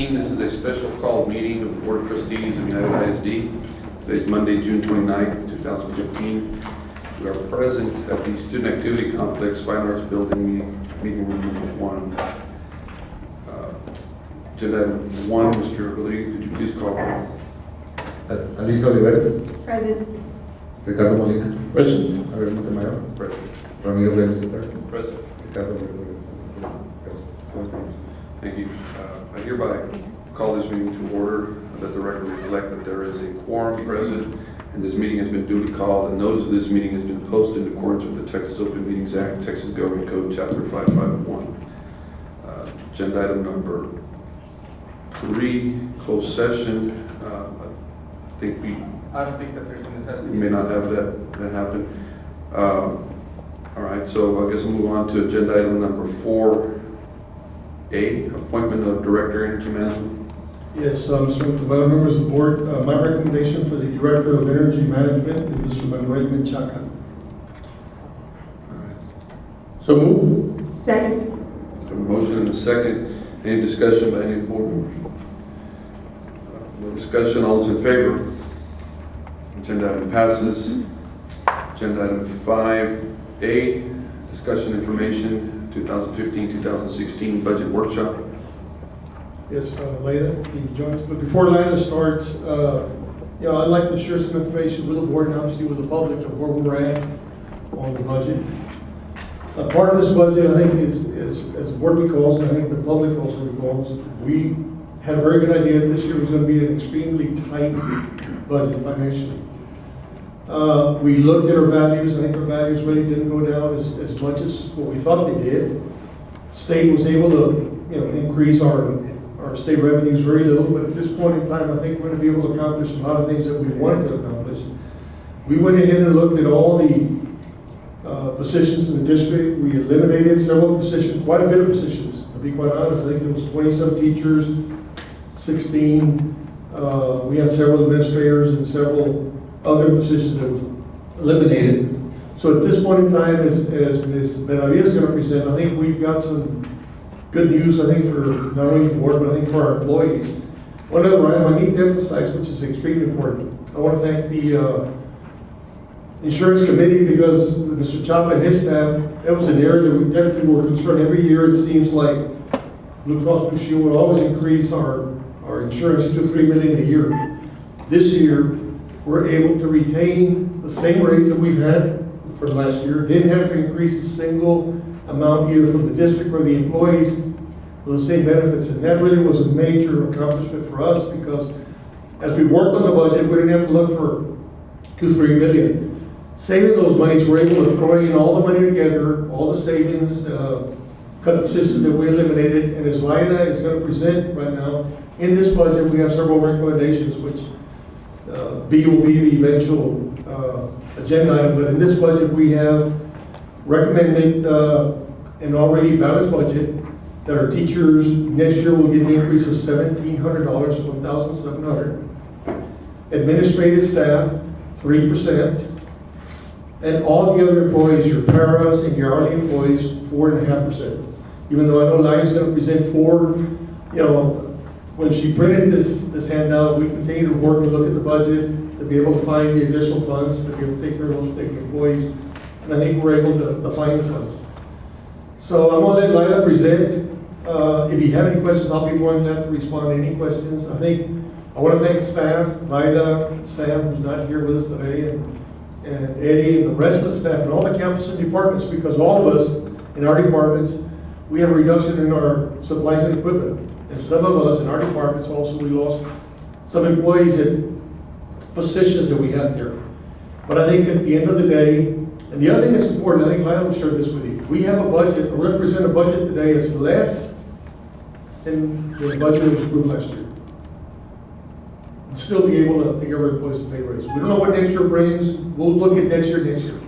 2015. This is a special call meeting of the Board of Trustees of UISD. Today is Monday, June 29th, 2015. We are present at the Student Activity Complex Fine Arts Building, meeting room number 1. Agenda item 1, Mr. Rodriguez, could you please call roll? Alicia Olivares. Present. Ricardo Molina. Present. Javier Montemayor. Present. Ramiro Reyes III. Present. Ricardo Present. Thank you. I hereby call this meeting to order. Let the record reflect that there is a quorum present, and this meeting has been duly called. And notice of this meeting has been posted in accordance with the Texas Open Meetings Act, Texas Government Code, Chapter 551. Agenda item number 3, closed session. I don't think that there's a necessity. We may not have that happen. All right, so I guess we'll move on to agenda item number 4A, appointment of Director Energy Management. Yes, Mr. Montemayor, members of the board, my recommendation for the Director of Energy Management is Mr. Manuel Menchaca. So move. Second. A motion and a second. Any discussion by any board members? No discussion. All those in favor? Agenda item passes. Agenda item 5A, discussion information, 2015-2016 budget workshop. Yes, Leila, can you join us? But before Leila starts, I'd like to share some information with the board and obviously with the public of where we're at on the budget. Part of this budget, I think, is as the board recalls, and I think the public also recalls, we had a very good idea that this year was going to be an extremely tight budget financially. We looked at our values. I think our values really didn't go down as much as what we thought they did. State was able to, increase our state revenues very little, but at this point in time, I think we're going to be able to accomplish a lot of things that we wanted to accomplish. We went ahead and looked at all the positions in the district. We eliminated several positions, quite a bit of positions. To be quite honest, I think there was 27 teachers, 16. We had several administrators and several other positions that were eliminated. So at this point in time, as Ms. Benavides is going to present, I think we've got some good news, I think, for not only the board, but I think for our employees. One other item I need to emphasize, which is extremely important. I want to thank the insurance committee because Mr. Chapa and his staff, that was an area that we definitely were concerned. Every year it seems like Blue Cross Blue Shield would always increase our insurance to $3 million a year. This year, we're able to retain the same rates that we've had for last year. Didn't have to increase a single amount either from the district or the employees with the same benefits. And that really was a major accomplishment for us because as we worked on the budget, we didn't have to look for $2-3 million. Saving those monies, we're able to throw in all the money together, all the savings, cut positions that we eliminated. And as Lila is going to present right now, in this budget, we have several recommendations, which B will be the eventual agenda item, but in this budget we have recommended an already balanced budget that our teachers next year will get an increase of $1,700, $1,700. Administrative staff, 3%, and all the other employees, your paras and your hourly employees, 4.5%. Even though I know Lila's going to present 4, when she printed this handout, we continue to work and look at the budget to be able to find the additional funds to be able to take care of those big employees. And I think we're able to find the funds. So I'm going to let Lila present. If you have any questions, I'll be more than glad to respond to any questions. I want to thank staff, Lila, Sam, who's not here with us today, and Eddie and the rest of the staff and all the campus and departments, because all of us in our departments, we have a reduction in our supplies and equipment. And some of us in our departments also, we lost some employees at positions that we had there. But I think at the end of the day, and the other thing that's important, I think Lila will share this with you. We have a budget, we're going to present a budget today that's less than the budget that was approved last year. And still be able to give our employees a pay raise. We don't know what next year brings. We'll look at next year.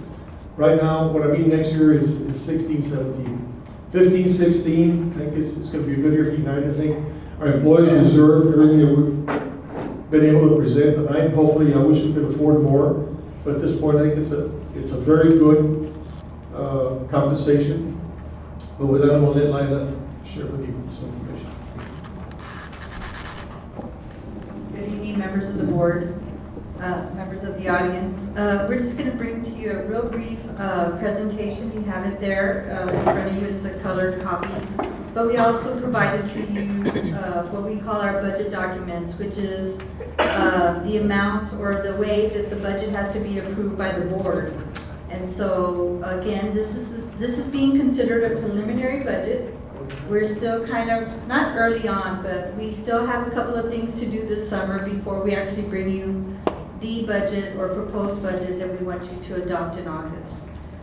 Right now, what I mean next year is 16, 17. 15, 16, I think it's going to be a good year for United. I think our employees deserve everything that we've been able to present tonight. Hopefully, I wish we could afford more, but at this point, I think it's a very good compensation. But with that, I'm going to let Lila share with you some information. Good evening, members of the board, members of the audience. We're just going to bring to you a real brief presentation. You have it there in front of you. It's a colored copy. But we also provided to you what we call our budget documents, which is the amounts or the way that the budget has to be approved by the board. And so, again, this is being considered a preliminary budget. We're still kind of, not early on, but we still have a couple of things to do this summer before we actually bring you the budget or proposed budget that we want you to adopt in August.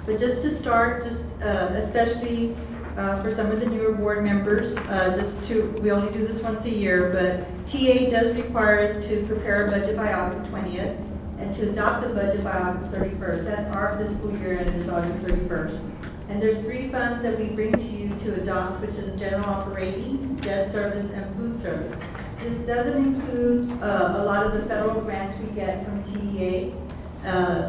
But just to start, especially for some of the newer board members, we only do this once a year, but TA does require us to prepare a budget by August 20th and to adopt a budget by August 31st. That's our fiscal year end is August 31st. And there's 3 funds that we bring to you to adopt, which is general operating, debt service, and food service. This doesn't include a lot of the federal grants we get from TEA.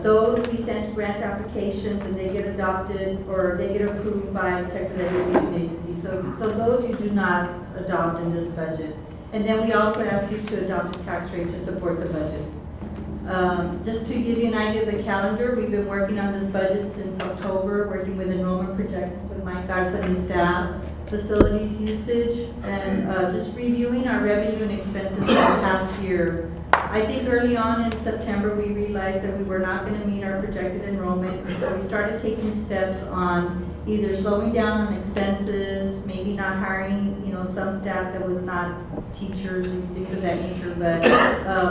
Those we send grant applications and they get adopted or they get approved by Texas Education Agency. So those you do not adopt in this budget. And then we also ask you to adopt a tax rate to support the budget. Just to give you an idea of the calendar, we've been working on this budget since October, working with enrollment projections with Mike Garza and his staff, facilities usage, and just reviewing our revenue and expenses for the past year. I think early on in September, we realized that we were not going to meet our projected enrollment, so we started taking steps on either slowing down on expenses, maybe not hiring, some staff that was not teachers and things of that nature, but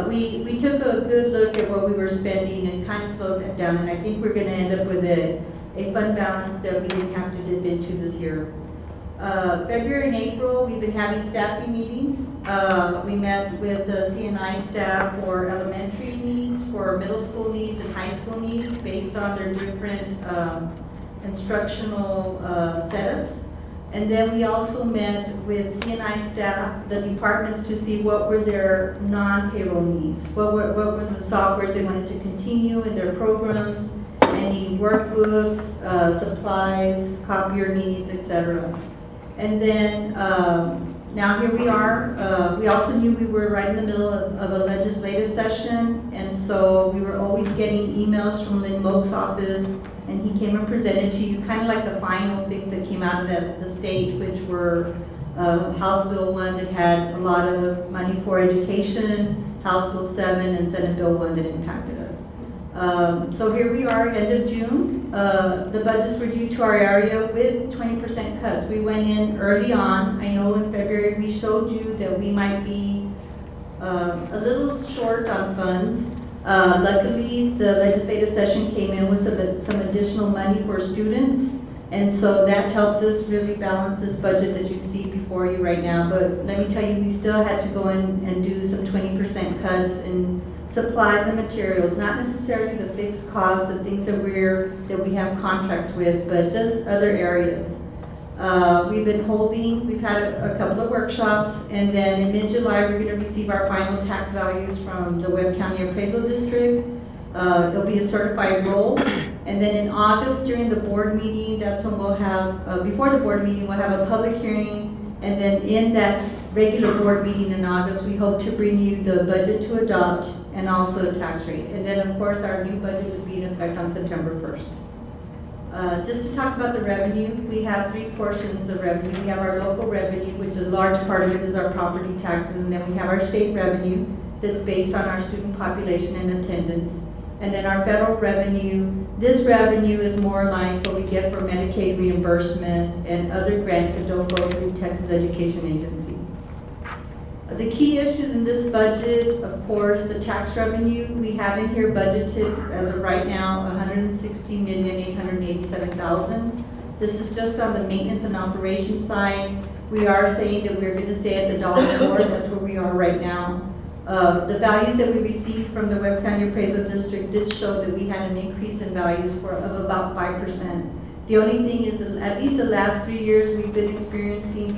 we took a good look at what we were spending and kind of slowed that down, and I think we're going to end up with a fund balance that we didn't have to dip into this year. February and April, we've been having staffing meetings. We met with the CNI staff for elementary needs, for middle school needs, and high school needs based on their different instructional setups. And then we also met with CNI staff, the departments, to see what were their non-payroll needs. What was the softwares they wanted to continue in their programs, any workbooks, supplies, copier needs, etc. And then now here we are. We also knew we were right in the middle of a legislative session, and so we were always getting emails from Lynn Moak's office, and he came and presented to you kind of like the final things that came out of the state, which were House Bill 1 that had a lot of money for education, House Bill 7, and Senate Bill 1 that impacted us. So here we are, end of June. The budgets were due to our area with 20% cuts. We went in early on. I know in February we showed you that we might be a little short on funds. Luckily, the legislative session came in with some additional money for students, and so that helped us really balance this budget that you see before you right now. But let me tell you, we still had to go in and do some 20% cuts in supplies and materials, not necessarily the fixed costs, the things that we have contracts with, but just other areas. We've had a couple of workshops, and then in mid-July, we're going to receive our final tax values from the Webb County Appraisal District. It'll be a certified roll. And then in August, during the board meeting, that's when we'll have, before the board meeting, we'll have a public hearing. And then in that regular board meeting in August, we hope to bring you the budget to adopt and also a tax rate. And then, of course, our new budget would be in effect on September 1st. Just to talk about the revenue, we have 3 portions of revenue. We have our local revenue, which a large part of it is our property taxes, and then we have our state revenue that's based on our student population and attendance. And then our federal revenue, this revenue is more like what we get for Medicaid reimbursement and other grants that don't go through Texas Education Agency. The key issues in this budget, of course, the tax revenue. We have in here budgeted, as of right now, $160,887,000. This is just on the maintenance and operations side. We are saying that we're going to stay at the $1.04. That's where we are right now. The values that we received from the Webb County Appraisal District did show that we had an increase in values of about 5%. The only thing is, at least the last 3 years, we've been experiencing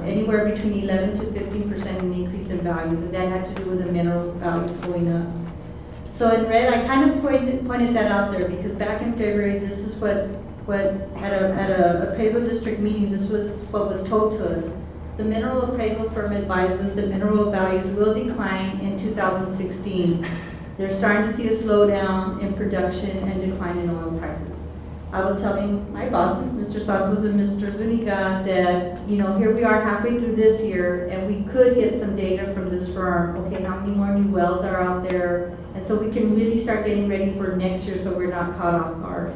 anywhere between 11 to 15% in increase in values, and that had to do with the mineral values going up. So in red, I kind of pointed that out there because back in February, this is what at a appraisal district meeting, this was what was told to us. the mineral appraisal firm advises that mineral values will decline in 2016. They're starting to see a slowdown in production and decline in oil prices. I was telling my bosses, Mr. Santos and Mr. Zuniga, that, here we are halfway through this year, and we could get some data from this firm. Okay, how many more new wells are out there? And so we can really start getting ready for next year so we're not caught off guard.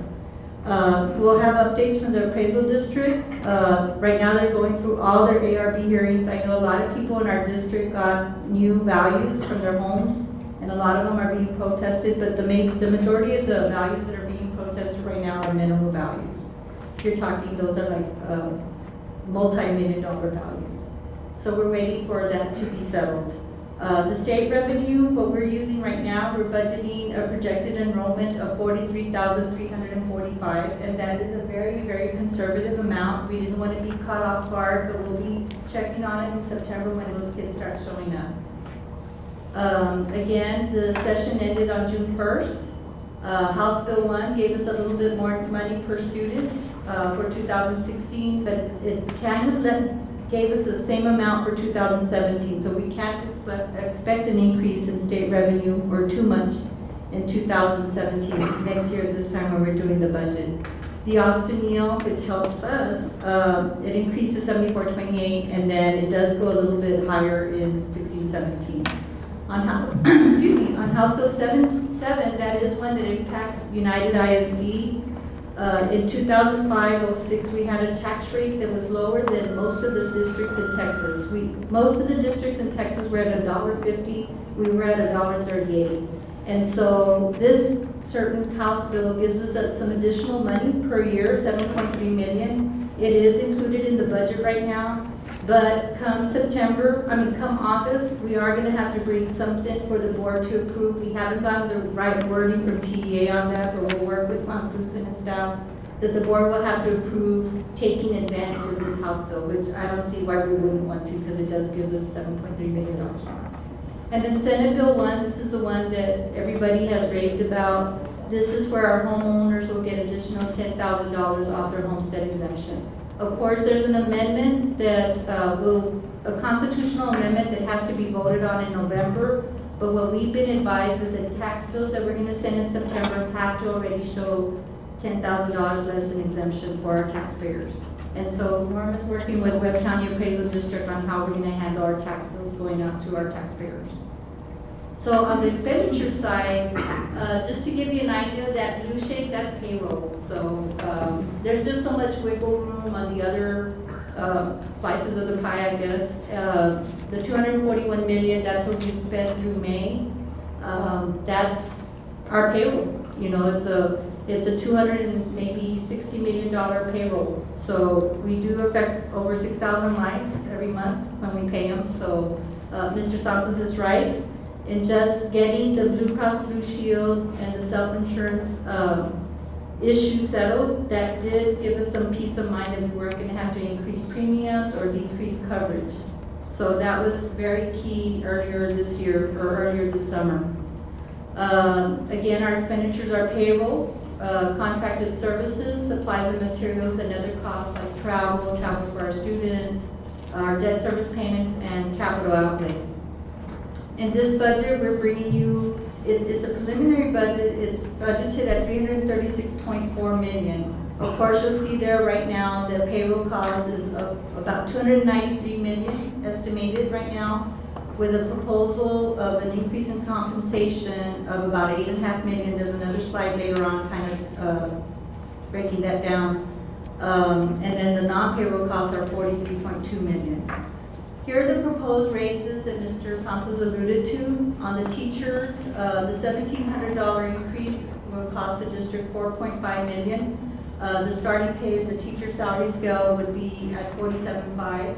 We'll have updates from the appraisal district. Right now they're going through all their ARB hearings. I know a lot of people in our district got new values from their homes, and a lot of them are being protested, but the majority of the values that are being protested right now are minimal values. You're talking, those are like multi-million-dollar values. So we're waiting for that to be settled. The state revenue, what we're using right now, we're budgeting a projected enrollment of 43,345, and that is a very, very conservative amount. We didn't want to be caught off guard, but we'll be checking on it in September when those kids start showing up. Again, the session ended on June 1st. House Bill 1 gave us a little bit more money per student for 2016, but it kind of gave us the same amount for 2017, so we can't expect an increase in state revenue or too much in 2017, next year at this time when we're doing the budget. The Austin Neal, which helps us, it increased to 7428, and then it does go a little bit higher in 1617. On House, on House Bill 77, that is one that impacts United ISD. In 2005-06, we had a tax rate that was lower than most of the districts in Texas. Most of the districts in Texas were at $1.50. We were at $1.38. And so this certain House bill gives us some additional money per year, $7.3 million. It is included in the budget right now. But come August, we are going to have to bring something for the board to approve. We haven't gotten the right wording from TEA on that, but we'll work with Juan Cruz and his staff that the board will have to approve taking advantage of this House bill, which I don't see why we wouldn't want to, because it does give us $7.3 million. And then Senate Bill 1, this is the one that everybody has raved about. This is where our homeowners will get additional $10,000 off their homestead exemption. Of course, there's an amendment that a constitutional amendment that has to be voted on in November, but what we've been advised is that tax bills that we're going to send in September have to already show $10,000 less in exemption for our taxpayers. And so Norm is working with Webb County Appraisal District on how we're going to handle our tax bills going out to our taxpayers. So on the expenditure side, just to give you an idea, that blue shade, that's payroll. So there's just so much wiggle room on the other slices of the pie, I guess. The $241 million, that's what we've spent through May. That's our payroll. It's a $260 million payroll. So we do affect over 6,000 lives every month when we pay them. So Mr. Santos is right. In just getting the Blue Cross Blue Shield and the self-insurance issue settled, that did give us some peace of mind that we weren't going to have to increase premiums or decrease coverage. So that was very key earlier this year, or earlier this summer. Again, our expenditures are payroll, contracted services, supplies and materials, and other costs like travel for our students, our debt service payments, and capital outlay. In this budget, we're bringing you, it's a preliminary budget. It's budgeted at $336.4 million. Of course, you'll see there right now the payroll cost is about $293 million estimated right now, with a proposal of an increase in compensation of about $8.5 million. There's another slide later on kind of breaking that down. And then the non-payroll costs are $43.2 million. Here are the proposed raises that Mr. Santos alluded to. On the teachers, the $1,700 increase will cost the district $4.5 million. The starting pay of the teacher salary scale would be at $47.5.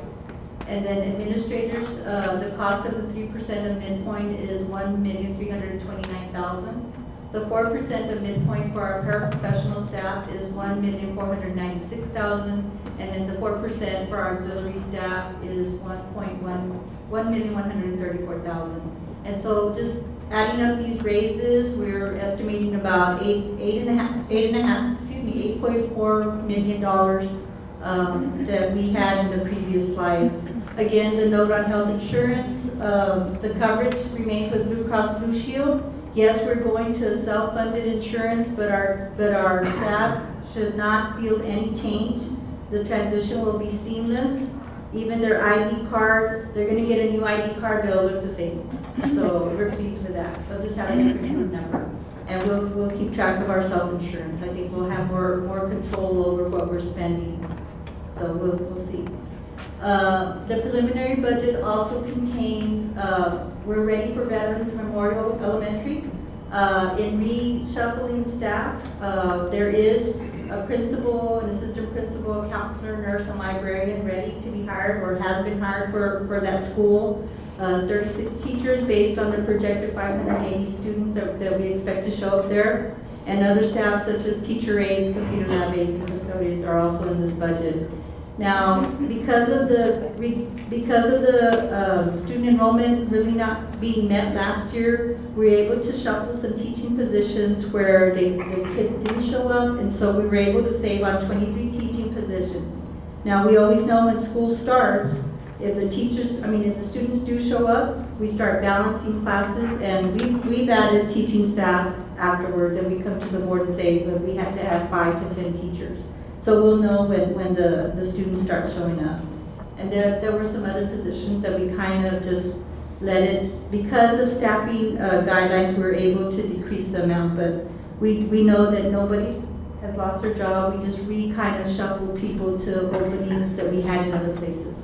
And then administrators, the cost of the 3% of midpoint is $1,329,000. The 4% of midpoint for our paraprofessional staff is $1,496,000. And then the 4% for our auxiliary staff is $1,134,000. And so just adding up these raises, we're estimating about $8.4 million that we had in the previous slide. Again, the note on health insurance, the coverage remains with Blue Cross Blue Shield. Yes, we're going to a self-funded insurance, but our staff should not feel any change. The transition will be seamless. Even their ID card, they're gonna get a new ID card, they'll look the same. So we're pleased with that. They'll just have a different group number. And we'll keep track of our self-insurance. I think we'll have more control over what we're spending. So we'll see. The preliminary budget also contains, we're ready for Veterans Memorial Elementary. In reshuffling staff, there is a principal, an assistant principal, a counselor, nurse, and librarian ready to be hired or has been hired for that school. 36 teachers based on the projected 580 students that we expect to show up there. And other staff such as teacher aides, computer lab aides, and custodians are also in this budget. Now, because of the student enrollment really not being met last year, we were able to shuffle some teaching positions where the kids didn't show up, and so we were able to save on 23 teaching positions. Now, we always know when school starts, if the students do show up, we start balancing classes, and we've added teaching staff afterwards, and we come to the board and say, well, we had to add 5 to 10 teachers. So we'll know when the students start showing up. And there were some other positions that we kind of just let it, because of staffing guidelines, we were able to decrease the amount, but we know that nobody has lost their job. We just kind of shuffled people to openings that we had in other places.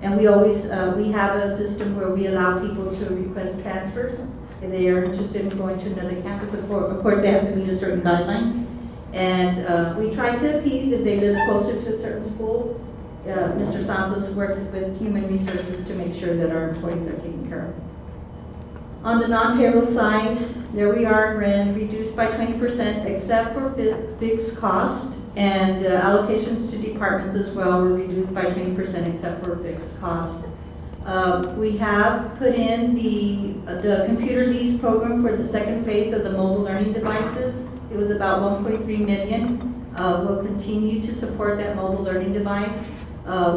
And we always, we have a system where we allow people to request transfers if they are interested in going to another campus. Of course, they have to meet a certain guideline. And we try to appease if they live closer to a certain school. Mr. Santos works with human resources to make sure that our employees are taken care of. On the non-payroll side, there we are in red, reduced by 20% except for fixed cost, and allocations to departments as well were reduced by 20% except for fixed cost. We have put in the computer lease program for the second phase of the mobile learning devices. It was about 1.3 million. We'll continue to support that mobile learning device.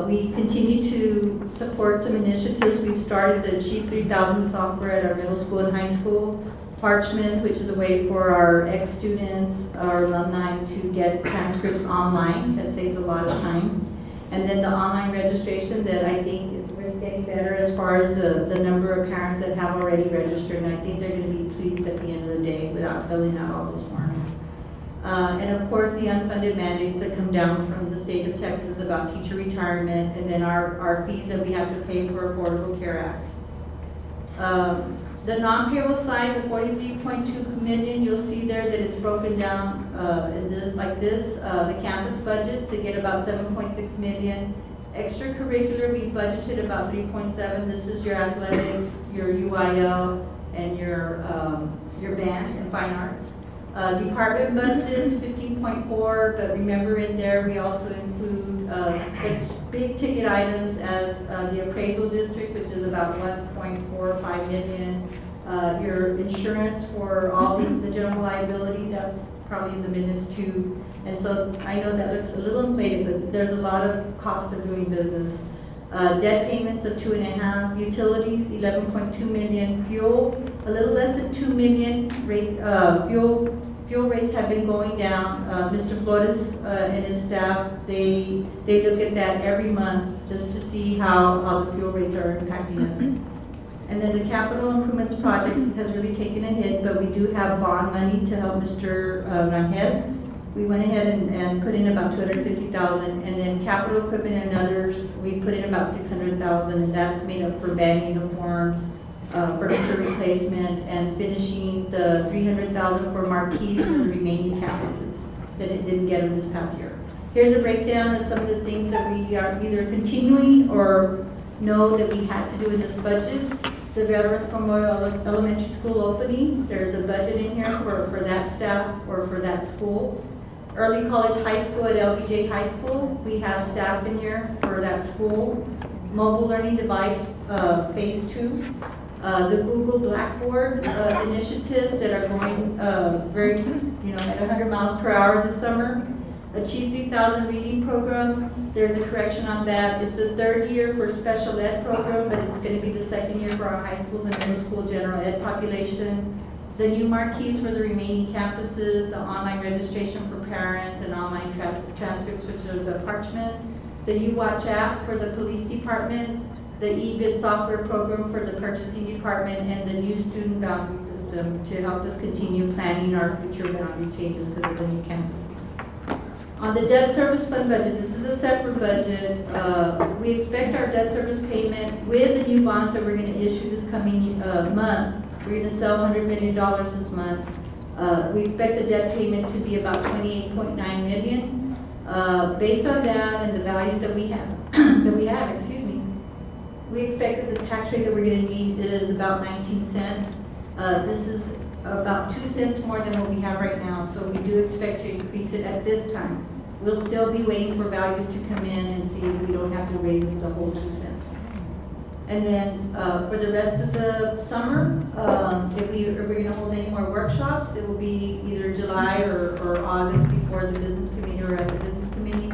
We continue to support some initiatives. We've started the Achieve 3000 software at our middle school and high school. Parchment, which is a way for our ex-students, our alumni to get transcripts online. That saves a lot of time. And then the online registration that I think is getting better as far as the number of parents that have already registered. And I think they're going to be pleased at the end of the day without filling out all those forms. And of course, the unfunded mandates that come down from the state of Texas about teacher retirement, and then our fees that we have to pay for Affordable Care Act. The non-payroll side, the 43.2 million, you'll see there that it's broken down in this, like this. The campus budgets, they get about 7.6 million. Extracurricular, we budgeted about 3.7. This is your athletics, your UIL, and your band and fine arts. Department budgets, 15.4, but remember in there we also include big ticket items as the appraisal district, which is about 1.45 million. Your insurance for all the general liability, that's probably in the minutes too. And so I know that looks a little inflated, but there's a lot of cost of doing business. Debt payments of 2.5, utilities 11.2 million, fuel a little less than 2 million. Fuel rates have been going down. Mr. Flores and his staff, they look at that every month just to see how the fuel rates are impacting us. And then the capital improvements project has really taken a hit, but we do have bond money to help Mr. Rangel. We went ahead and put in about 250,000, and then capital equipment and others, we put in about 600,000, and that's made up for band uniforms, furniture replacement, and finishing the 300,000 for marquees for the remaining campuses that it didn't get in this past year. Here's a breakdown of some of the things that we are either continuing or know that we had to do in this budget. The Veterans Memorial Elementary School opening, there's a budget in here for that staff or for that school. Early college high school at LBJ High School, we have staff in here for that school. Mobile learning device, phase 2. The Google Blackboard initiatives that are going very, at 100 miles per hour this summer. Achieve 3000 reading program, there's a correction on that. It's the third year for special ed program, but it's going to be the second year for our high schools and middle school general ed population. The new marquees for the remaining campuses, the online registration for parents and online transcripts, which are the parchment. The U-Watch app for the police department, the e-bid software program for the purchasing department, and the new student boundary system to help us continue planning our future boundary changes because of the new campuses. On the debt service fund budget, this is a separate budget. We expect our debt service payment with the new bonds that we're going to issue this coming month. We're going to sell $100 million this month. We expect the debt payment to be about $28.9 million. Based on that and the values that we have, we expect that the tax rate that we're going to need is about 19 cents. This is about 2 cents more than what we have right now, so we do expect to increase it at this time. We'll still be waiting for values to come in and see if we don't have to raise it the whole 2 cents. And then for the rest of the summer, if we're going to hold any more workshops, it will be either July or August before the business committee or at the business committee.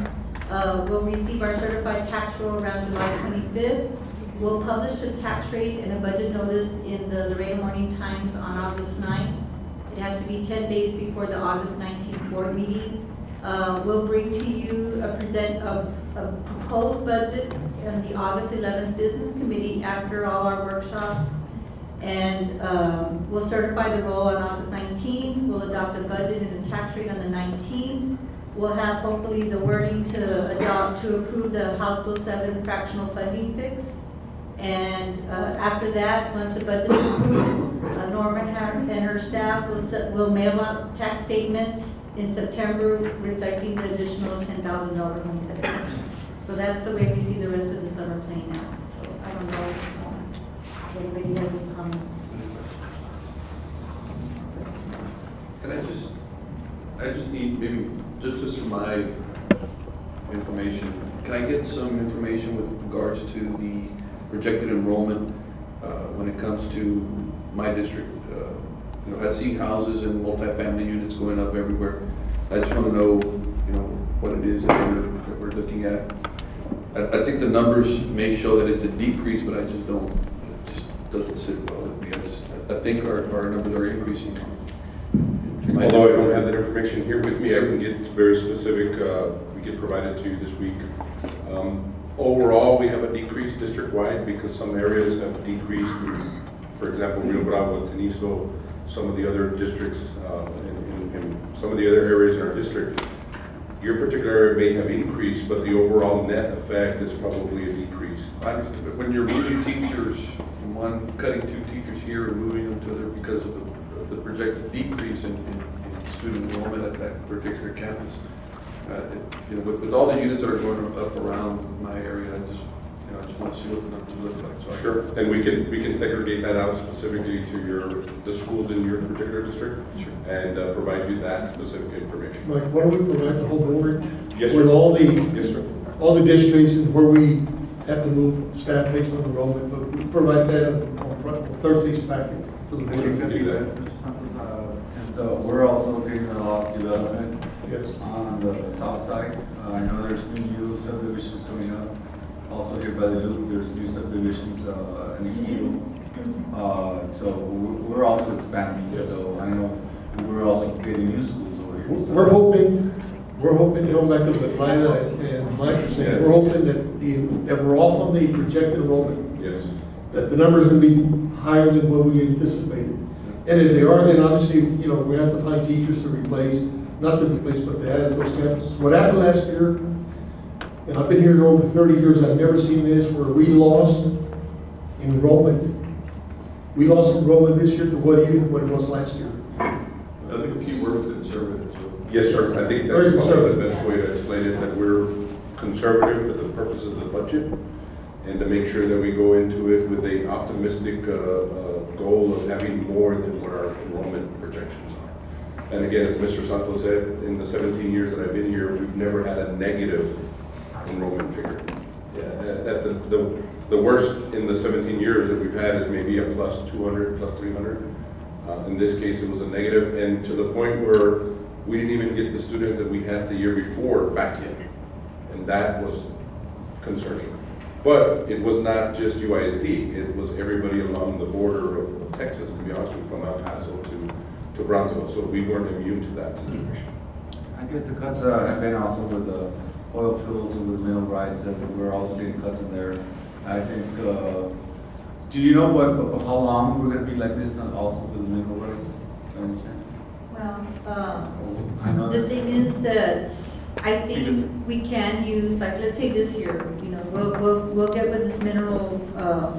We'll receive our certified tax roll around July 25th. We'll publish a tax rate and a budget notice in the Laredo Morning Times on August 9th. It has to be 10 days before the August 19th board meeting. We'll bring to you present a proposed budget in the August 11th business committee after all our workshops. And we'll certify the roll on August 19th. We'll adopt the budget and the tax rate on the 19th. We'll have hopefully the wording to approve the House Bill 7 fractional funding fix. And after that, once the budget is approved, Norman and her staff will mail out tax statements in September reflecting the additional $10,000 homestead exemption. So that's the way we see the rest of the summer playing out. So I don't know if anybody has any comments. I just need maybe, just for my information, can I get some information with regards to the projected enrollment when it comes to my district? I see houses and multifamily units going up everywhere. I just want to know, what it is that we're looking at. I think the numbers may show that it's a decrease, but I just don't, it just doesn't sit well with me. I think our numbers are increasing. Although I don't have that information here with me, I can get very specific, we can provide it to you this week. Overall, we have a decrease district-wide because some areas have decreased. For example, Rio Bravo, Teniso, some of the other districts, and some of the other areas in our district. Your particular area may have increased, but the overall net effect is probably a decrease. When you're moving teachers from cutting 2 teachers here and moving them to other because of the projected decrease in student enrollment at that particular campus, with all the units that are going up around my area, I just want to see what the numbers look like. So Sure, and we can segregate that out specifically to the schools in your particular district. Sure. And provide you that specific information. Like, why don't we provide the whole board Yes, with sir. all Yes, sir. all the districts and where we have to move staff based on enrollment, but we provide that on Thursday's packet to the And you can board. do that. Since we're also getting a lot of development Yes. on the south side. I know there's new subdivisions coming up. Also here by the loop, there's new subdivisions in Ejido. So we're also expanding. Yes. So I know we're also getting new schools over here. So- We're hoping, back to what Lila and Mike are saying, Yes. we're hoping that we're off on the projected enrollment, Yes. that the numbers are gonna be higher than what we anticipated. And if they are, then obviously, we have to find teachers to replace, not to replace, but to add to those campuses. What happened last year, and I've been here over 30 years, I've never seen this, where we lost enrollment. We lost enrollment this year to what it was last year. I think the key word is conservative. So. Yes, sir. I think Very that's probably conservative. the best way to explain it, that we're conservative for the purposes of the budget and to make sure that we go into it with a optimistic goal of having more than what our enrollment projections are. And again, as Mr. Santos said, in the 17 years that I've been here, we've never had a negative enrollment figure. Yeah, at the worst in the 17 years that we've had is maybe a plus 200, plus 300. In this case, it was a negative, and to the point where we didn't even get the students that we had the year before back in. And that was concerning. But it was not just UISD, it was everybody along the border of Texas, to be honest with you, from El Paso to Brownsville. So we weren't immune to that situation. I guess the cuts have been also with the oil fields and with mineral rights, and we're also getting cuts in there. I think, do you know how long we're gonna be like this and also with mineral rights? By any chance? Well, I know the that- thing is that I think we can use, like, let's say this year, you know, we'll get with this mineral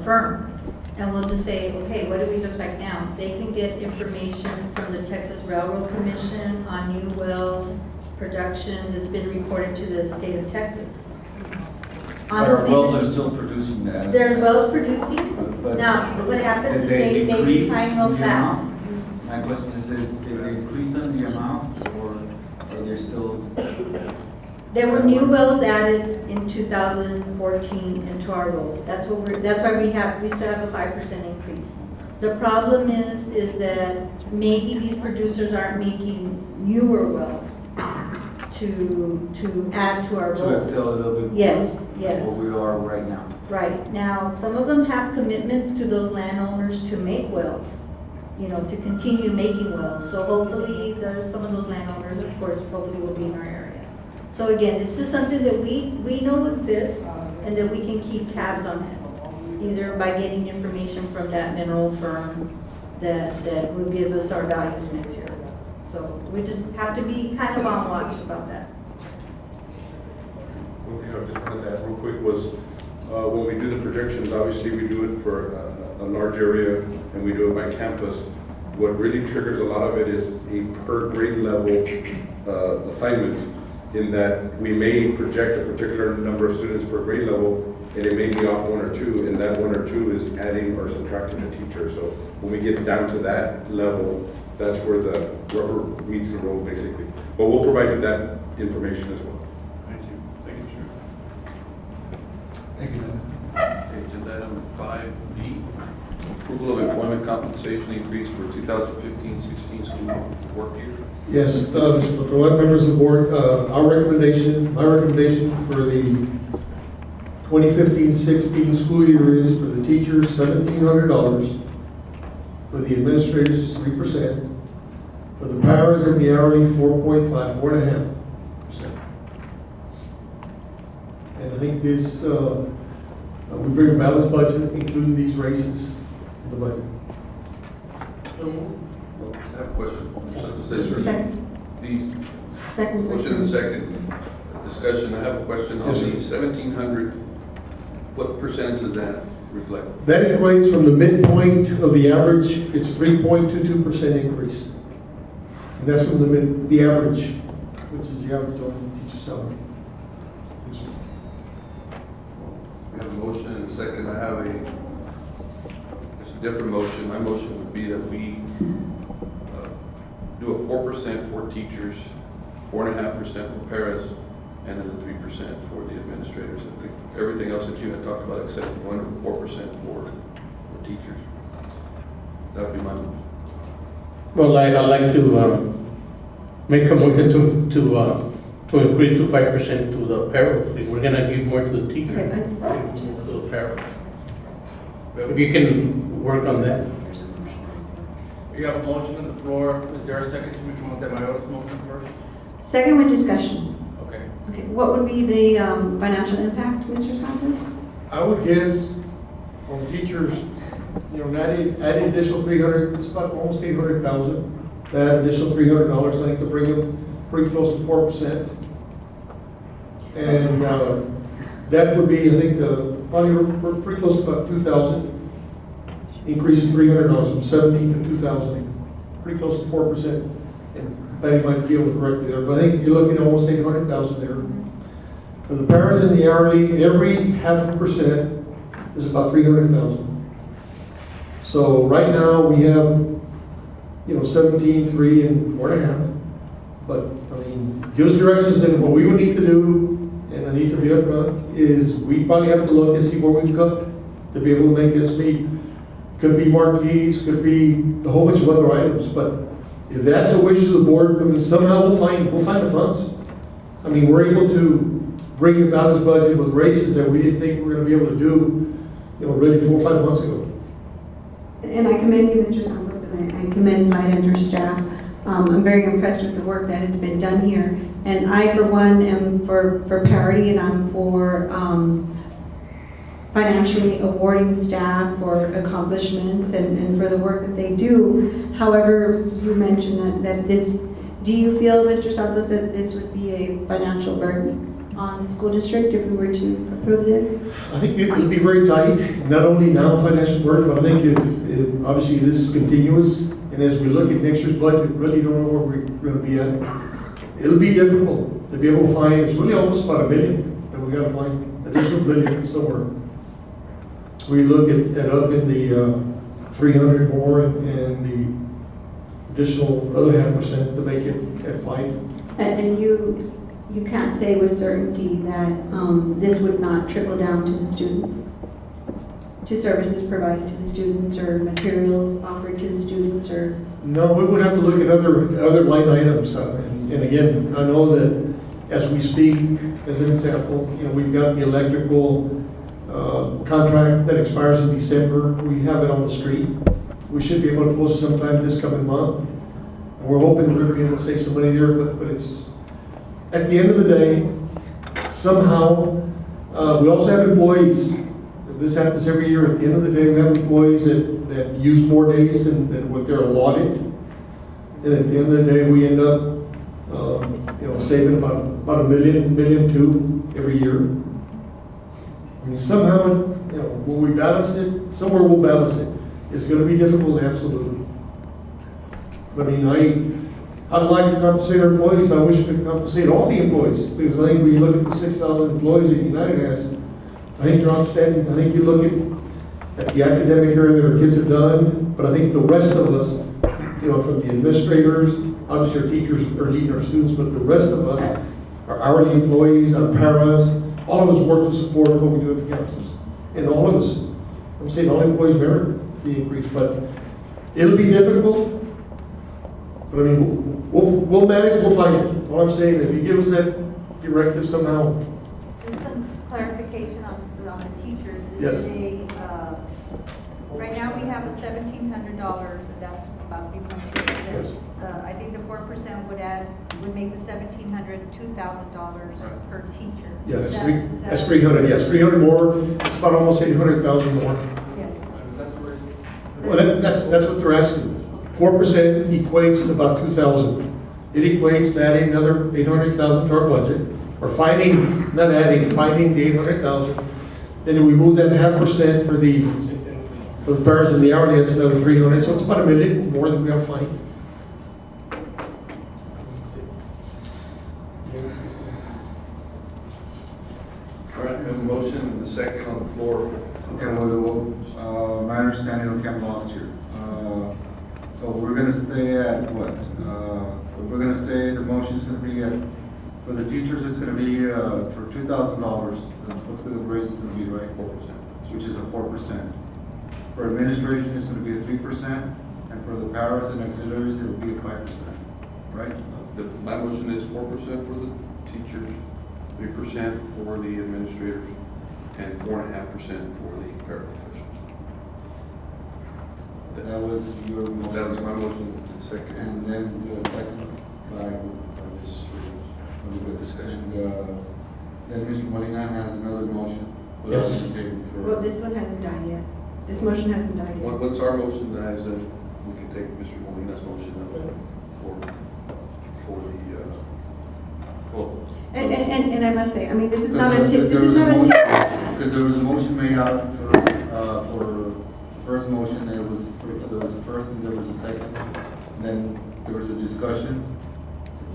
firm, and we'll just say, okay, what do we look like now? They can get information from the Texas Railroad Commission on new wells, production that's been reported to the state of Texas. But our wells are Honestly, still producing that. there's wells producing. But- Now, what happens Did is they decrease decline real the fast. amount? My question is, did they increase on the amount, or are they still? There were new wells added in 2014 into our road. That's why we still have a 5% increase. The problem is that maybe these producers aren't making newer wells to add to our To road. excel a little bit more? Yes, yes. Where we are right now. Right, now, some of them have commitments to those landowners to make wells, you know, to continue making wells. So hopefully, there's some of those landowners, of course, hopefully will be in our area. So again, it's just something that we know exists and that we can keep tabs on it, either by getting information from that mineral firm that will give us our values next year. So we just have to be kind of on watch about that. One thing I just wanted to add real quick was, when we do the projections, obviously we do it for a large area and we do it by campus. What really triggers a lot of it is a per grade level assignment, in that we may project a particular number of students per grade level, and it may be off one or two, and that one or two is adding or subtracting a teacher. So when we get down to that level, that's where the rubber meets the road, basically. But we'll provide you that information as well. Thank you. Thank you, Chair. Thank you. Okay, agenda item 5B, approval of employment compensation increase for 2015-16 school work year. Yes, Mr. President, members of the board, my recommendation for the 2015-16 school year is for the teachers, $1,700, for the administrators is 3%, for the paras and the hourly, 4.5%. And I think this, we bring a balanced budget, including these raises in the budget. I have a question. Second. The Second. motion and second discussion, I have a question on Yes, sir. the 1,700. What percentage does that reflect? That equates from the midpoint of the average, it's 3.22% increase. And that's from the average, which is the average on the teacher salary. Yes, sir. We have a motion and a second. I have it's a different motion. My motion would be that we do a 4% for teachers, 4.5% for paras, and then the 3% for the administrators. I think everything else that you had talked about except 4% for teachers. That would be my motion. Well, I'd like to make a motion to increase to 5% to the payrolls. If we're gonna give more to the teacher, Okay, give to the payrolls. If you can work on that. You have a motion on the floor. Is there a second to Mr. Montemayor's motion first? Second with discussion. Okay. Okay, what would be the financial impact, Mr. Santos? I would guess on teachers, you know, adding additional 300, it's about almost 800,000. That additional $300, I think, to bring them pretty close to 4%. And that would be, I think, probably we're pretty close to about 2,000. Increase of $300 from 17 to 2,000, pretty close to 4%. And Patty might be able to correct me there, but I think you're looking at almost 800,000 there. For the paras and the hourly, every 0.5% is about 300,000. So right now we have, 17, 3, and 4.5. But I mean, give us directions, and what we would need to do, and I need to be upfront, is we probably have to look and see where we can cut to be able to make this meet. Could be marquees, could be a whole bunch of other items, but If that's the wishes of the board, I mean, somehow we'll find the funds. I mean, we're able to bring about this budget with races that we didn't think we were gonna be able to do, really 4 or 5 months ago. And I commend you, Mr. Santos, and I commend Lyda and her staff. I'm very impressed with the work that has been done here. And I, for one, am for parity, and I'm for financially awarding staff for accomplishments and for the work that they do. However, you mentioned that this, do you feel, Mr. Santos, that this would be a financial burden on the school district if we were to approve this? I think it'll be very tight, not only now financial burden, but I think if obviously this is continuous, and as we look at next year's budget, really don't know where we're gonna be at. It'll be difficult to be able to find, it's really almost about $1 billion that we gotta find, additional $1 billion somewhere. We look at up in the 300 more and the additional other 0.5% to make it at 5. And you can't say with certainty that this would not trickle down to the students, to services provided to the students or materials offered to the students, or? No, we would have to look at other line items. And again, I know that as we speak, as an example, we've got the electrical contract that expires in December. We have it on the street. We should be able to post sometime this coming month. And we're hoping we're going to be able to save some money there, but it's, at the end of the day, somehow, we also have employees. This happens every year. At the end of the day, we have employees that use more days than what they're allotted. And at the end of the day, we end up, saving about $1 million, $1.2 million every year. I mean, somehow, will we balance it? Somewhere we'll balance it. It's going to be difficult, absolutely. I mean, I'd like to compensate our employees. I wish we could compensate all the employees, because I think when you look at the 6,000 employees that United has, I think they're outstanding. I think you look at the academic area that our kids have done, but I think the rest of us, from the administrators, obviously our teachers are leading our students, but the rest of us, our hourly employees, our paras, all of us work to support what we do at the campuses. And all of us, I'm saying all employees merit the increase, but it'll be difficult. But I mean, we'll manage, we'll fight it. All I'm saying, if you give us that directive somehow. Just some clarification on the teachers. Yes. Right now we have a $1,700, and that's about 3.2%. Yes. I think the 4% would make the $1,700 $2,000 per teacher. Yeah, Is that's that- 300, yes, 300 more, it's about almost 800,000 more. Yes. Well, that's what they're asking. 4% equates to about 2,000. It equates to adding another 800,000 to our budget, or finding the 800,000. Then we move that 0.5% for the paras and the hourly, that's another 300, so it's about $1 million more than we have to find. All right, we have a motion and a second on the floor. Okay, well, my understanding, okay, I'm lost here. So we're gonna stay at what? The motion's gonna be at, for the teachers, it's gonna be, for $2,000. That's what the raise is gonna be, right? 4%. Which is a 4%. For administration, it's gonna be a 3%, and for the paras and auxiliaries, it will be a 5%, right? My motion is 4% for the teachers, 3% for the administrators, and 4.5% for the paraprofessionals. That was your motion. That was my motion, and second. And then the second by the discussion. Then Mr. Molina has another motion. Yes. Well, this one hasn't died yet. This motion hasn't died yet. What's our motion, guys, and we can take Mr. Molina's motion up for the, well. And I must say, I mean, this is Because not a tip, this there is was a not a motion- tip. Because there was a motion made out for first motion, there was a first and there was a second. Then there was a discussion,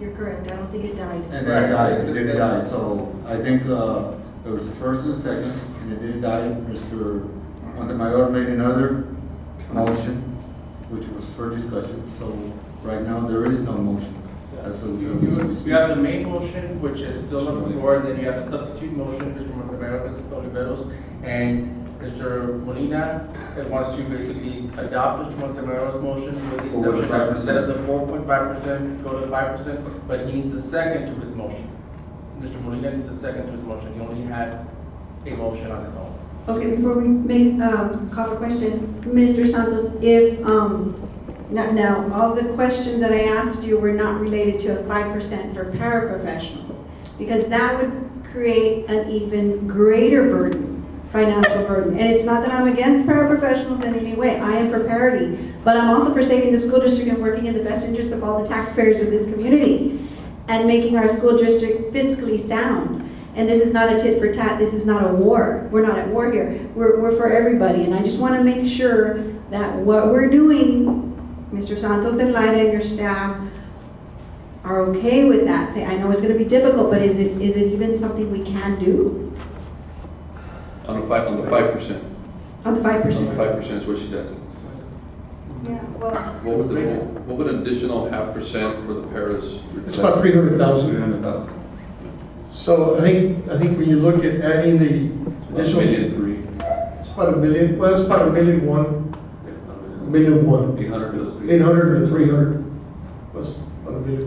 You're correct, I don't think it died. and then it died, it didn't die. So I think there was a first and a second, and it didn't die. Mr. Montemayor made another motion, which was for discussion. So right now, there is no motion. That's what You have the main motion, which is still on the floor, and then you have the substitute motion, Mr. Montemayor, Mr. Oliveros, and Mr. Molina wants to basically adopt Mr. Montemero's motion with the Over the exception that 5%. instead of the 4.5%, go to 5%, but he needs a second to his motion. Mr. Molina needs a second to his motion. He only has a motion on his own. Okay, before we make, call a question, Mr. Santos, if, now, all the questions that I asked you were not related to a 5% for paraprofessionals, because that would create an even greater burden, financial burden. And it's not that I'm against paraprofessionals in any way, I am for parity, but I'm also for saving the school district and working in the best interest of all the taxpayers of this community, and making our school district fiscally sound. And this is not a tit for tat, this is not a war. We're not at war here. We're for everybody. And I just want to make sure that what we're doing, Mr. Santos and Lyda and your staff are okay with that. Say, I know it's going to be difficult, but is it even something we can do? On the 5%. On the 5%? On the 5% is what she's asking. Yeah, well. What would an additional 0.5% for the paras? It's about 300,000. 300,000. So I think when you look at adding the additional. $1,300,000. It's about $1 million, well, it's about $1.1 million, $1.1 million. 800 plus 300. 800 and 300, plus about $1.1 million.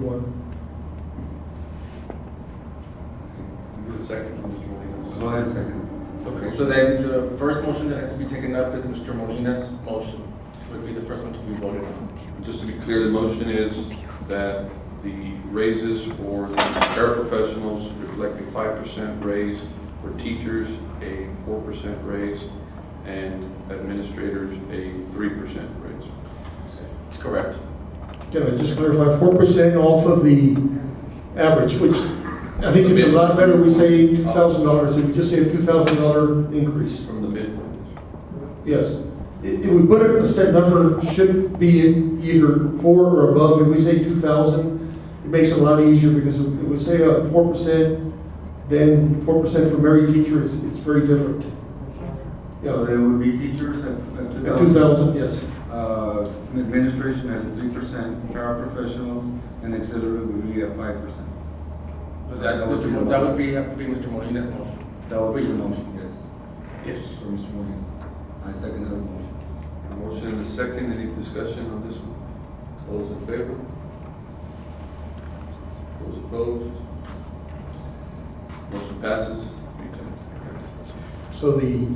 Give it a second, Mr. Molina. Go ahead, second. Okay, so then the first motion that has to be taken up is Mr. Molina's motion. Would be the first one to be voted on. Just to be clear, the motion is that the raises for the paraprofessionals reflect a 5% raise, for teachers a 4% raise, and administrators a 3% raise. Correct. Can I just clarify, 4% off of the average, which I think it's a lot better, we say $2,000, if we just say a $2,000 increase. From the midpoint. Yes. If we put it, a set number should be either 4 or above, if we say 2,000, it makes it a lot easier, because if we say 4%, then 4% for married teacher, it's very different. So there would be teachers at At 2,000, yes. Administration at 3%, paraprofessionals and auxiliary would be at 5%. So that's That would be Mr. the That would motion. be, have to be Mr. Molina's motion. That would be the motion, yes. Yes. For Mr. Molina. I second that motion. A motion and a second, any discussion on this one? All those in favor? Those opposed? Motion passes. So the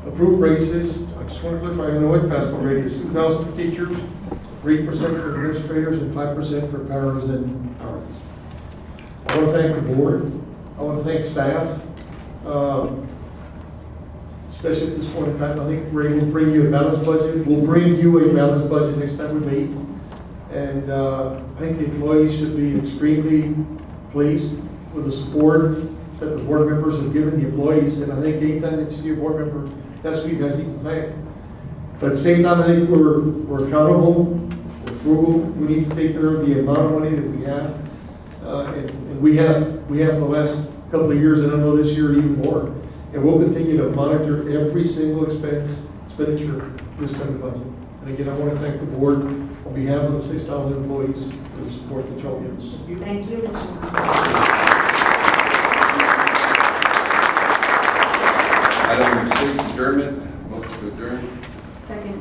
approved raises, I just want to clarify, I know it passed already, it's 2,000 for teachers, 3% for administrators, and 5% for paras and paras. I want to thank the board, I want to thank staff, especially at this point in time. I think we're able to bring you a balanced budget. We'll bring you a balanced budget next time we meet. And I think the employees should be extremely pleased with the support that the board members have given the employees. And I think anytime that you see a board member, that's what you guys need to thank. But at the same time, I think we're accountable, we're frugal. We need to take care of the amount of money that we have. And we have the last couple of years, and I know this year even more. And we'll continue to monitor every single expenditure this coming budget. And again, I want to thank the board on behalf of the 6,000 employees for the support that y'all give us. Thank you, Mr. Santos. Item number 6, adjournment. Motion to adjourn. Second.